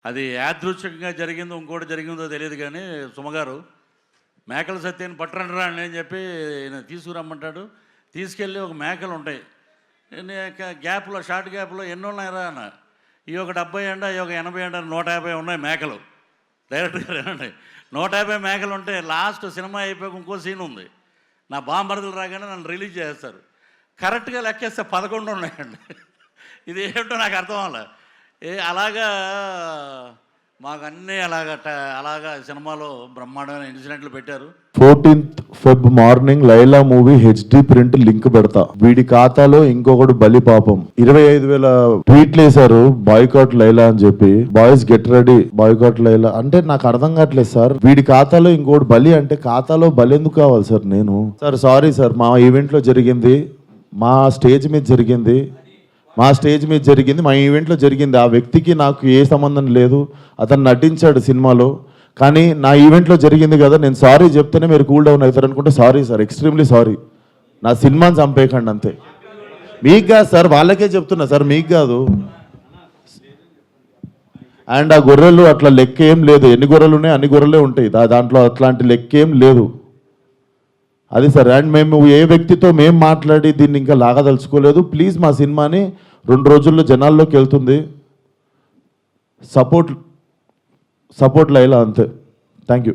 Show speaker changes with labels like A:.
A: అది యాదృచ్ఛికంగా జరిగిందో ఇంకోటి జరిగిందో తెలియదు కానీ సుమగారు మేకల సత్యాన్ని పట్టరండిరా అని చెప్పి తీసుకురమ్మంటాడు. తీసుకెళ్ళి ఒక మేకలు ఉంటాయి గ్యాప్లో, షార్ట్ గ్యాప్లో ఎన్ని ఉన్నాయిరా అన్న. ఈ ఒక 70 అండి, ఈ ఒక 80 అండి, 150 ఉన్నాయి మేకలు. డైరెక్ట్గా రండి, 150 మేకలు ఉంటే లాస్ట్ సినిమా అయిపోయాక ఇంకో సీన్ ఉంది. నా బాంబరదలు రాగానే నన్ను రిలీజ్ చేస్తారు. కరెక్ట్గా లెక్కేస్తే 11 ఉన్నాయండి. ఇది ఏంటో నాకు అర్థం అవ్వాలి. అలాగా మాకు అన్నీ అలాగా సినిమాలో బ్రహ్మాండమైన ఇన్సిడెంట్లు పెట్టారు.
B: 14th Feb morning Laila movie HD print link పెడతా. వీడి ఖాతాలో ఇంకొకడు బలి పాపం 25,000 ట్వీట్లు వేశారు బాయ్కాట్ లైలా అని చెప్పి. Boys get ready, boycott Laila అంటే నాకు అర్థం కావట్లేదు సార్. వీడి ఖాతాలో ఇంకోటి బలి అంటే ఖాతాలో బలి ఎందుకు కావాలి సార్? నేను సార్ సారీ సార్, మా ఈవెంట్లో జరిగింది, మా స్టేజ్ మీద జరిగింది, మా ఈవెంట్లో జరిగింది. ఆ వ్యక్తికి నాకు ఏ సంబంధం లేదు. అతను నటించాడు సినిమాలో, కానీ నా ఈవెంట్లో జరిగింది కదా, నేను సారీ చెప్తేనే మీరు కూల్ డౌన్ అవుతారు అనుకుంటే సారీ సార్, ఎక్స్ట్రీమ్లీ సారీ. నా సినిమాని చంపేయకండి అంతే. మీకు కాదు సార్, వాళ్ళకే చెప్తున్నా సార్, మీకు కాదు. అండ్ ఆ గొర్రెలు అట్లా లెక్క ఏం లేదు. ఎన్ని గొర్రెలు ఉన్నాయి అన్ని గొర్రెలే ఉంటాయి, దాంట్లో అట్లాంటి లెక్క ఏం లేదు. అది సార్. అండ్ మేము ఏ వ్యక్తితో మేము మాట్లాడి దీన్ని ఇంకా లాగదలుచుకోలేదు. ప్లీజ్ మా సినిమాని 2 రోజుల్లో జనాల్లోకి వెళ్తుంది. సపోర్ట్ లైలా అంతే. Thank you.